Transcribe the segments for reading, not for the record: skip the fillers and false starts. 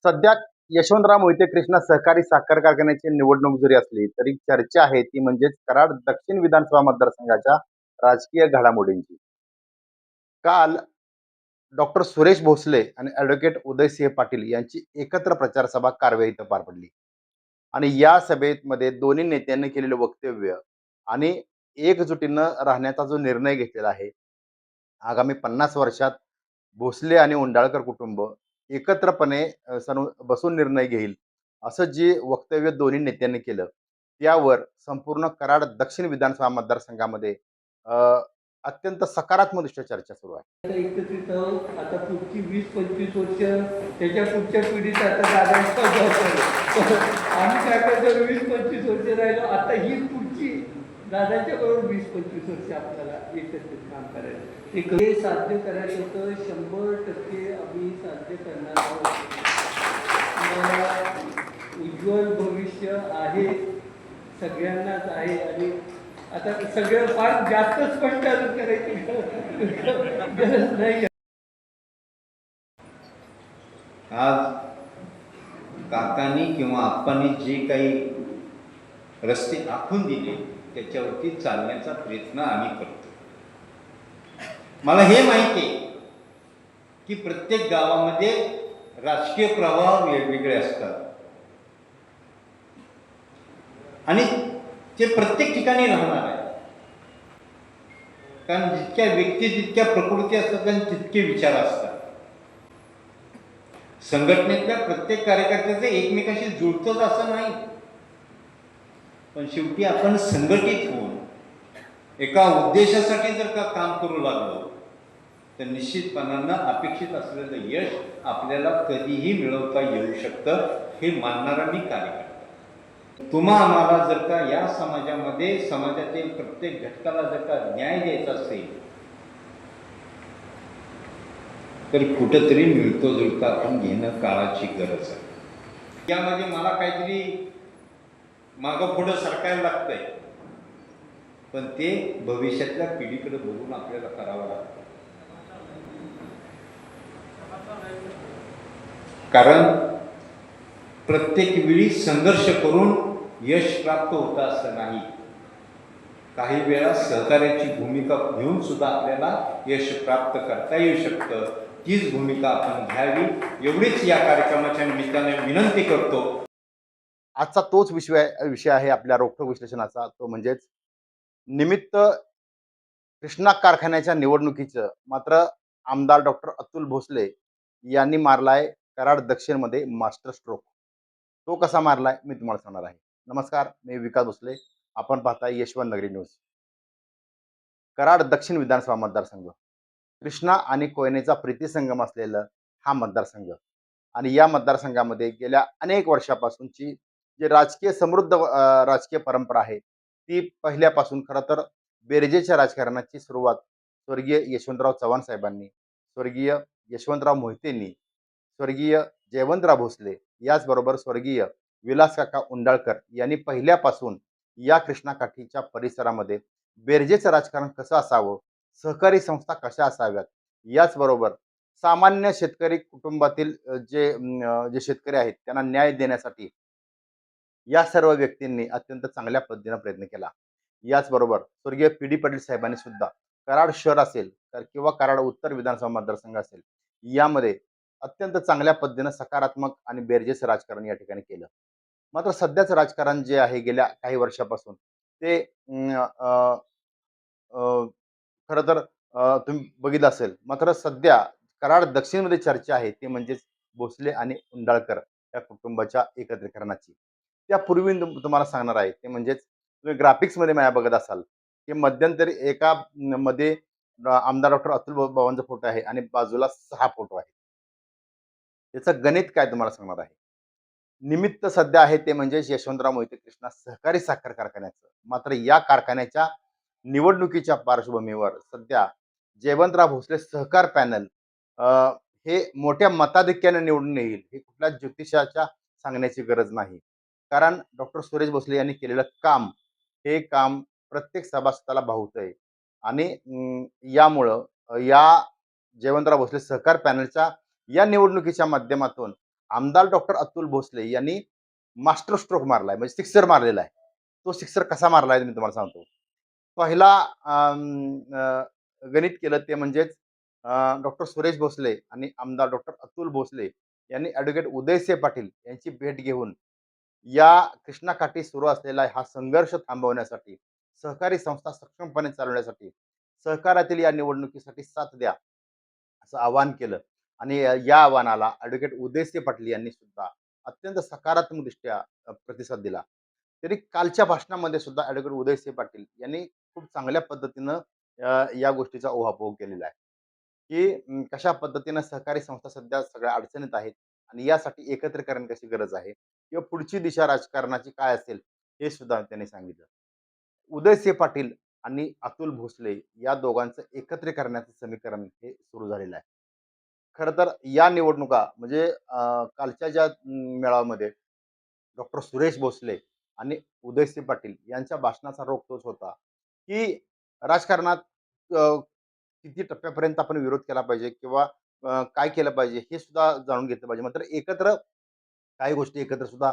सध्या यशवंतराव मोहिते कृष्णा सहकारी साखर कारखान्याची निवडणूक जरी असली तरी चर्चा आहे ती म्हणजेच कराड दक्षिण विधानसभा मतदारसंघाच्या राजकीय घडामोडींची. काल डॉक्टर सुरेश भोसले आणि ॲडव्होकेट उदयसिंह पाटील यांची एकत्र प्रचार सभा कारवे इथं पार पडली. आणि या सभेमध्ये दोन्ही नेत्यांनी केलेले वक्तव्य आणि एकजुटीनं राहण्याचा जो निर्णय घेतलेला आहे, आगामी 50 वर्षात भोसले आणि उंडाळकर कुटुंब एकत्रपणे बसून निर्णय घेईल, असं जे वक्तव्य दोन्ही नेत्यांनी केलं, त्यावर संपूर्ण कराड दक्षिण विधानसभा मतदारसंघामध्ये अ, अत्यंत सकारात्मक दृष्ट्या चर्चा सुरू आहे. आता एकत्रित आहोत. आता पुढची 20-25 वर्ष त्याच्या पुढच्या पिढीत आता दादांचा जबाबदारी. आम्ही काय करतो 20-25 वर्ष राहिलो. आता ही पुढची दादाच्या बरोबर 20-25 वर्ष आपल्याला एकत्रित काम करायचं. हे साध्य करायचं होतं. 100% आम्ही साध्य करणार आहोत. मला उज्ज्वल भविष्य आहे, सगळ्यांनाच आहे. आणि आता सगळं फार जास्त स्पष्ट करायची गरज नाही. आज काकांनी किंवा आप्पांनी जे काही रस्ते आखून दिले त्याच्यावरती चालण्याचा प्रयत्न आम्ही करतो. मला हे माहिती आहे की प्रत्येक गावामध्ये राजकीय प्रवाह वेगवेगळे असतात आणि ते प्रत्येक ठिकाणी राहणार आहे. कारण जितक्या व्यक्ती जितक्या प्रकृती असतात आणि तितके विचार असतात. संघटनेतल्या प्रत्येक कार्यकर्त्याचं एकमेकाशी जुळतच असं नाही, पण शेवटी आपण संघटित होऊन एका उद्देशासाठी जर का काम करू लागलो तर निश्चितपणानं अपेक्षित असलेलं यश आपल्याला कधीही मिळवता येऊ शकतं, हे मानणारा मी कार्यकर्ता. तुम्हा आम्हाला जर का या समाजामध्ये समाजातील प्रत्येक घटकाला जर का न्याय द्यायचा असेल तर कुठंतरी मिळतो जुळता आपण घेणं काळाची गरज आहे. यामध्ये मला काहीतरी मागं पुढं सरकायला लागतंय, पण ते भविष्यातल्या पिढीकडे बघून आपल्याला करावं लागतं. कारण प्रत्येक वेळी संघर्ष करून यश प्राप्त होतं असं नाही. काही वेळा सहकार्याची भूमिका घेऊन सुद्धा आपल्याला यश प्राप्त करता येऊ शकतं. तीच भूमिका आपण घ्यावी एवढीच या कार्यक्रमाच्या निमित्ताने विनंती करतो. आजचा तोच विषय आहे आपल्या रोखठोक विश्लेषणाचा, तो म्हणजेच निमित्त कृष्णा कारखान्याच्या निवडणुकीचं मात्र आमदार डॉक्टर अतुल भोसले यांनी मारलाय कराड दक्षिणमध्ये मास्टर स्ट्रोक. तो कसा मारलाय मी तुम्हाला सांगणार आहे. नमस्कार, मी विकास भोसले. आपण पाहताय यशवंत नगरी न्यूज. कराड दक्षिण विधानसभा मतदारसंघ कृष्णा आणि कोयनेचा प्रीतिसंगम असलेला हा मतदारसंघ आणि या मतदारसंघामध्ये गेल्या अनेक वर्षापासूनची जी राजकीय समृद्ध राजकीय परंपरा आहे ती पहिल्यापासून खरं तर बेरजेच्या राजकारणाची सुरुवात स्वर्गीय यशवंतराव चव्हाण साहेबांनी, स्वर्गीय यशवंतराव मोहितेंनी, स्वर्गीय जयवंतराव भोसले, याचबरोबर स्वर्गीय विलास काका उंडाळकर यांनी पहिल्यापासून या कृष्णाकाठीच्या परिसरामध्ये बेरजेचं राजकारण कसं असावं, सहकारी संस्था कशा असाव्यात, याचबरोबर सामान्य शेतकरी कुटुंबातील जे शेतकरी आहेत त्यांना न्याय देण्यासाठी या सर्व व्यक्तींनी अत्यंत चांगल्या पद्धतीने प्रयत्न केला. याचबरोबर स्वर्गीय पी डी पाटील साहेबांनी सुद्धा कराड शहर असेल तर किंवा कराड उत्तर विधानसभा मतदारसंघ असेल, यामध्ये अत्यंत चांगल्या पद्धतीनं सकारात्मक आणि बेरजेचं राजकारण या ठिकाणी केलं. मात्र सध्याचं राजकारण जे आहे गेल्या काही वर्षापासून ते खरं तर तुम्ही बघितलं असेल. मात्र सध्या कराड दक्षिणमध्ये चर्चा आहे ती म्हणजेच भोसले आणि उंडाळकर या कुटुंबाच्या एकत्रीकरणाची. त्यापूर्वी तुम्हाला सांगणार आहे ते म्हणजेच तुम्ही ग्राफिक्समध्ये माझ्या बघत असाल की मध्यंतरी एका मध्ये आमदार डॉक्टर अतुल बाबांचा फोटो आहे आणि बाजूला 6 फोटो आहेत. त्याचं गणित काय तुम्हाला सांगणार आहे. निमित्त सध्या आहे ते म्हणजे यशवंतराव मोहिते कृष्णा सहकारी साखर कारखान्याचं. मात्र या कारखान्याच्या निवडणुकीच्या पार्श्वभूमीवर सध्या जयवंतराव भोसले सहकार पॅनल हे मोठ्या मताधिक्याने निवडून येईल हे कुठल्या ज्योतिषाच्या सांगण्याची गरज नाही. कारण डॉक्टर सुरेश भोसले यांनी केलेलं काम हे काम प्रत्येक सभासदाला भावतंय आणि यामुळं या जयवंतराव भोसले सहकार पॅनलच्या या निवडणुकीच्या माध्यमातून आमदार डॉक्टर अतुल भोसले यांनी मास्टर स्ट्रोक मारलाय, म्हणजे सिक्सर मारलेला आहे. तो सिक्सर कसा मारलाय मी तुम्हाला सांगतो. पहिला गणित केलं ते म्हणजेच डॉक्टर सुरेश भोसले आणि आमदार डॉक्टर अतुल भोसले यांनी ॲडव्होकेट उदयसिंह पाटील यांची भेट घेऊन या कृष्णाकाठी सुरू असलेला हा संघर्ष थांबवण्यासाठी, सहकारी संस्था सक्षमपणे चालवण्यासाठी, सहकारातील या निवडणुकीसाठी साथ द्या, असं आवाहन केलं. आणि या आव्हानाला ॲडव्होकेट उदयसिंह पाटील यांनी सुद्धा अत्यंत सकारात्मकदृष्ट्या प्रतिसाद दिला. तरी कालच्या भाषणामध्ये सुद्धा ॲडव्होकेट उदयसिंह पाटील यांनी खूप चांगल्या पद्धतीनं या गोष्टीचा उहापोह केलेला आहे, की कशा पद्धतीनं सहकारी संस्था सध्या सगळ्या अडचणीत आहेत आणि यासाठी एकत्रीकरण कशी गरज आहे किंवा पुढची दिशा राजकारणाची काय असेल, हे सुद्धा त्यांनी सांगितलं. उदयसिंह पाटील आणि अतुल भोसले या दोघांचं एकत्रित करण्याचं समीकरण हे सुरू झालेलं आहे. खरं तर या निवडणुका म्हणजे कालच्या ज्या मेळाव्यामध्ये डॉक्टर सुरेश भोसले आणि उदयसिंह पाटील यांच्या भाषणाचा रोख तोच होता, की राजकारणात किती टप्प्यापर्यंत आपण विरोध केला पाहिजे किंवा काय केलं पाहिजे हे सुद्धा जाणून घेतलं पाहिजे. मात्र एकत्र काही गोष्टी एकत्र सुद्धा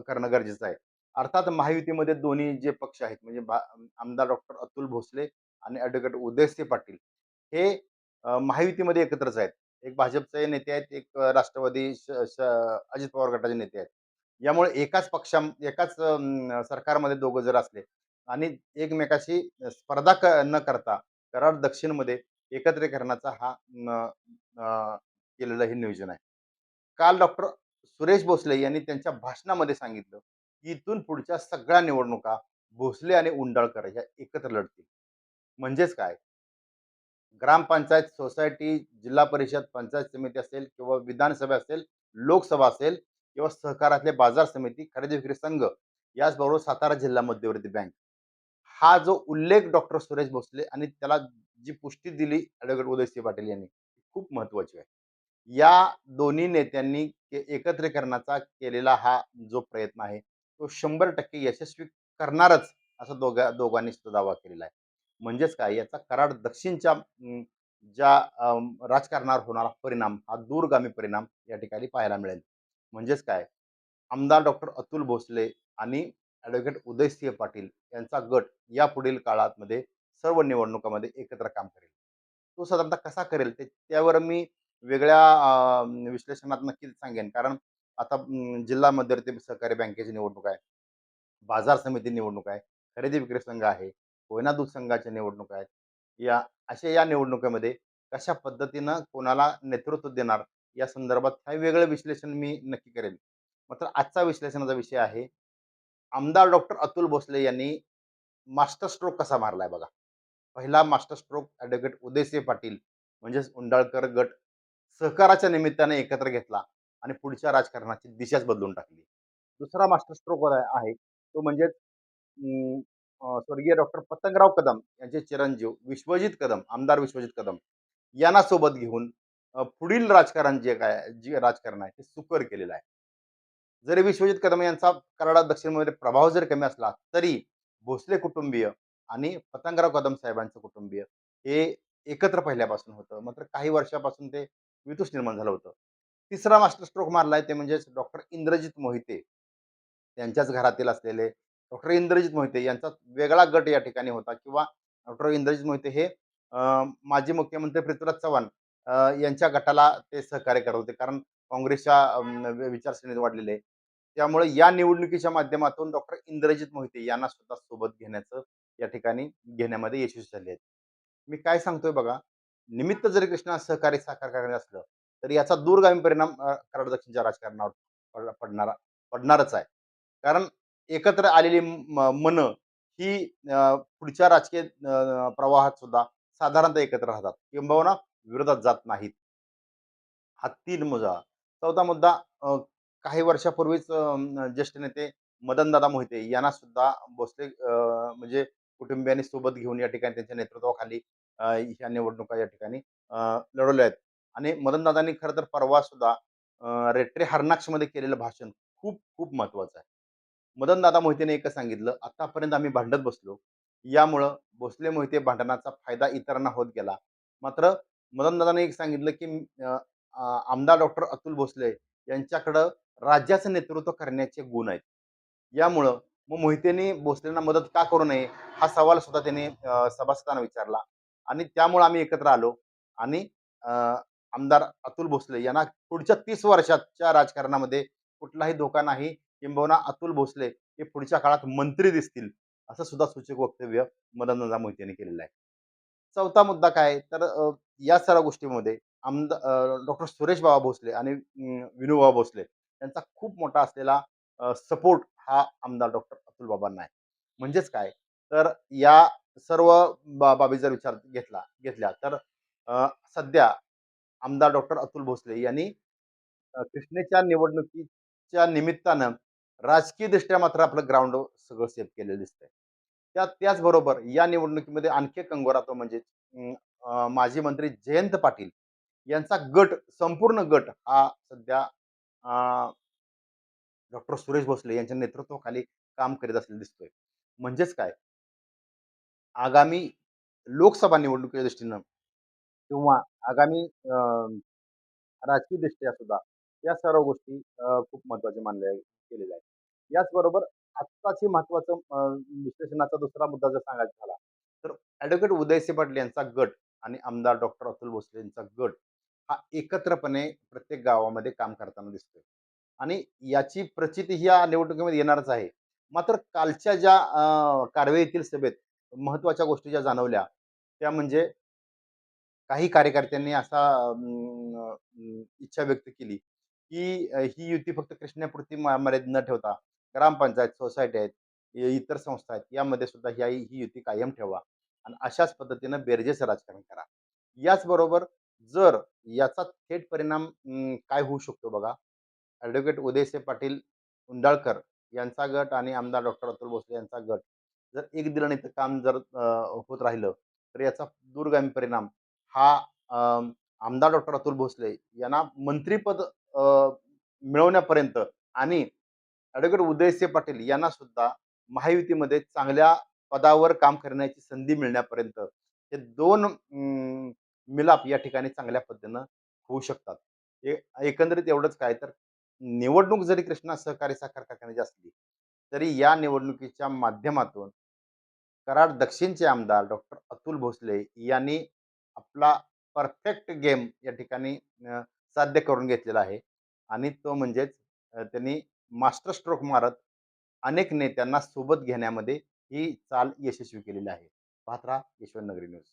करणं गरजेचं आहे. अर्थात महायुतीमध्ये दोन्ही जे पक्ष आहेत म्हणजे आमदार डॉक्टर अतुल भोसले आणि ॲडव्होकेट उदयसिंह पाटील हे महायुतीमध्ये एकत्रच आहेत. एक भाजपचे नेते आहेत, एक राष्ट्रवादी अजित पवार गटाचे नेते आहेत. यामुळे एकाच सरकारमध्ये दोघं जर असले आणि एकमेकाशी स्पर्धा न करता कराड दक्षिणमध्ये एकत्रीकरणाचा हा केलेलं हे नियोजन आहे. काल डॉक्टर सुरेश भोसले यांनी त्यांच्या भाषणामध्ये सांगितलं, की इथून पुढच्या सगळ्या निवडणुका भोसले आणि उंडाळकर ह्या एकत्र लढतील. म्हणजेच काय? ग्रामपंचायत, सोसायटी, जिल्हा परिषद, पंचायत समिती असेल किंवा विधानसभा असेल, लोकसभा असेल किंवा सहकारातले बाजार समिती, खरेदी विक्री संघ, याचबरोबर सातारा जिल्हा मध्यवर्ती बँक. हा जो उल्लेख डॉक्टर सुरेश भोसले आणि त्याला जी पुष्टी दिली ॲडव्होकेट उदयसिंह पाटील यांनी, खूप महत्त्वाची आहे. या दोन्ही नेत्यांनी एकत्रीकरणाचा केलेला हा जो प्रयत्न आहे, तो 100% यशस्वी करणारच, असं दोघांनी सुद्धा दावा केलेला आहे. म्हणजेच काय, याचा कराड दक्षिणच्या ज्या राजकारणावर होणारा परिणाम, हा दूरगामी परिणाम या ठिकाणी पाहायला मिळेल. म्हणजेच काय, आमदार डॉक्टर अतुल भोसले आणि ॲडव्होकेट उदयसिंह पाटील यांचा गट यापुढील काळामध्ये सर्व निवडणुकामध्ये एकत्र काम करेल. तो साधारणतः कसा करेल त्यावर मी वेगळ्या विश्लेषणात नक्कीच सांगेन. कारण आता जिल्हा मध्यवर्ती सहकारी बँकेची निवडणूक आहे, बाजार समिती निवडणूक आहे, खरेदी विक्री संघ आहे, कोयना दूध संघाच्या निवडणूक आहेत. या निवडणुकीमध्ये कशा पद्धतीनं कोणाला नेतृत्व देणार या संदर्भात काही वेगळं विश्लेषण मी नक्की करेन. मात्र आजचा विश्लेषणाचा विषय आहे, आमदार डॉक्टर अतुल भोसले यांनी मास्टर स्ट्रोक कसा मारलाय बघा. पहिला master stroke advocate Udaysingh Patil म्हणजेच उंडाळकर गट सहकाराच्या निमित्ताने एकत्र घेतला आणि पुढच्या राजकारणाची दिशाच बदलून टाकली. दुसरा मास्टर स्ट्रोक आहे तो म्हणजे स्वर्गीय डॉक्टर पतंगराव कदम यांचे चिरंजीव विश्वजित कदम, आमदार विश्वजित कदम यांना सोबत घेऊन पुढील राजकारण जे राजकारण आहे ते सुकर केलेलं आहे. जरी विश्वजित कदम यांचा कराडा दक्षिणमध्ये प्रभाव जर कमी असला तरी भोसले कुटुंबीय आणि पतंगराव कदम साहेबांचं कुटुंबीय हे एकत्र पहिल्यापासून होतं. मात्र काही वर्षापासून ते वितूष निर्माण झालं होतं. तिसरा मास्टर स्ट्रोक मारलाय ते म्हणजेच डॉक्टर इंद्रजित मोहिते, त्यांच्याच घरातील असलेले डॉक्टर इंद्रजित मोहिते यांचा वेगळा गट या ठिकाणी होता किंवा डॉक्टर इंद्रजित मोहिते हे माजी मुख्यमंत्री पृथ्वीराज चव्हाण यांच्या गटाला ते सहकार्य करत होते. कारण काँग्रेसच्या विचारसरणीत वाढलेले. त्यामुळे या निवडणुकीच्या माध्यमातून डॉक्टर इंद्रजित मोहिते यांना सुद्धा सोबत घेण्याचं या ठिकाणी घेण्यामध्ये यशस्वी झाले आहेत. मी काय सांगतोय बघा, निमित्त जरी कृष्णा सहकारी साकार करायचं असलं, तरी याचा दूरगामी परिणाम कराड दक्षिणच्या राजकारणावर पडणारच आहे. कारण एकत्र आलेली मनं ही पुढच्या राजकीय प्रवाहात सुद्धा साधारणतः एकत्र राहतात किंबहुना विरोधात जात नाहीत. हा 3 मुद्दा. चौथा मुद्दा, काही वर्षापूर्वीच ज्येष्ठ नेते मदनदादा मोहिते यांना सुद्धा भोसले म्हणजे कुटुंबियांनी सोबत घेऊन या ठिकाणी त्यांच्या नेतृत्वाखाली ह्या निवडणुका या ठिकाणी लढवल्या आहेत. आणि मदनदादांनी खरं तर परवा सुद्धा रेट्रे हरनाक्षमध्ये केलेलं भाषण खूप खूप महत्वाचं आहे. मदनदादा मोहितेने एकच सांगितलं, आतापर्यंत आम्ही भांडत बसलो. यामुळं भोसले मोहिते भांडणाचा फायदा इतरांना होत गेला. मात्र मदनदादांनी एक सांगितलं, की अ, अ, आमदार डॉक्टर अतुल भोसले यांच्याकडं राज्याचं नेतृत्व करण्याचे गुण आहेत. यामुळं मग मोहितेंनी भोसलेंना मदत का करू नये हा सवाल सुद्धा त्यांनी सभासदांना विचारला आणि त्यामुळे आम्ही एकत्र आलो आणि अ, आमदार अतुल भोसले यांना पुढच्या 30 वर्षाच्या राजकारणामध्ये कुठलाही धोका नाही, किंबहुना अतुल भोसले हे पुढच्या काळात मंत्री दिसतील, असं सुद्धा सूचक वक्तव्य मदनदादा मोहिते यांनी केलेलं आहे. चौथा मुद्दा काय आहे, तर या सर्व गोष्टीमध्ये डॉक्टर सुरेश बाबा भोसले आणि विनोबा भोसले यांचा खूप मोठा असलेला सपोर्ट हा आमदार डॉक्टर अतुल बाबांना आहे. म्हणजेच काय, तर या सर्व बाबी जर विचार घेतल्या तर सध्या आमदार डॉक्टर अतुल भोसले यांनी कृष्णेच्या निवडणुकीच्या निमित्तानं राजकीयदृष्ट्या मात्र आपलं ग्राउंड सगळं सेफ केलेलं दिसतंय. त्याचबरोबर या निवडणुकीमध्ये आणखी एक कंगोरा तो म्हणजे माजी मंत्री जयंत पाटील यांचा गट, संपूर्ण गट हा सध्या डॉक्टर सुरेश भोसले यांच्या नेतृत्वाखाली काम करीत असलेलं दिसतोय. म्हणजेच काय, आगामी लोकसभा निवडणुकीच्या दृष्टीनं किंवा आगामी राजकीयदृष्ट्या सुद्धा या सर्व गोष्टी खूप महत्त्वाच्या मानल्या गेलेल्या आहेत. याचबरोबर आत्ताची महत्त्वाचं विश्लेषणाचा दुसरा मुद्दा जर सांगायचा झाला, तर ॲडव्होकेट उदयसिंह पाटील यांचा गट आणि आमदार डॉक्टर अतुल भोसले यांचा गट हा एकत्रपणे प्रत्येक गावामध्ये काम करताना दिसतोय आणि याची प्रचिती ही या निवडणुकीमध्ये येणारच आहे. मात्र कालच्या ज्या कारवे येथील सभेत महत्त्वाच्या गोष्टी ज्या जाणवल्या, त्या म्हणजे काही कार्यकर्त्यांनी असा इच्छा व्यक्त केली, की ही युती फक्त कृष्णापुरती मर्यादित न ठेवता ग्रामपंचायत, सोसायटी आहेत, इतर संस्था आहेत, यामध्ये सुद्धा ही युती कायम ठेवा आणि अशाच पद्धतीनं बेरजेचं राजकारण करा. याचबरोबर जर याचा थेट परिणाम काय होऊ शकतो बघा, ॲडव्होकेट उदयसिंह पाटील उंडाळकर यांचा गट आणि आमदार डॉक्टर अतुल भोसले यांचा गट जर एक दिलं काम जर होत राहिलं, तर याचा दूरगामी परिणाम हा आमदार डॉक्टर अतुल भोसले यांना मंत्रिपद मिळवण्यापर्यंत आणि ॲडव्होकेट उदयसिंह पाटील यांना सुद्धा महायुतीमध्ये चांगल्या पदावर काम करण्याची संधी मिळण्यापर्यंत हे 2 मिलाप या ठिकाणी चांगल्या पद्धतीनं होऊ शकतात. एकंदरीत एवढंच काय, तर निवडणूक जरी कृष्णा सहकारी साखर कारखान्याची असली, तरी या निवडणुकीच्या माध्यमातून कराड दक्षिणचे आमदार डॉक्टर अतुल भोसले यांनी आपला परफेक्ट गेम या ठिकाणी साध्य करून घेतलेला आहे आणि तो म्हणजेच त्यांनी मास्टर स्ट्रोक मारत अनेक नेत्यांना सोबत घेण्यामध्ये ही चाल यशस्वी केलेली आहे. पाहत राहा यशवंत नगरी न्यूज.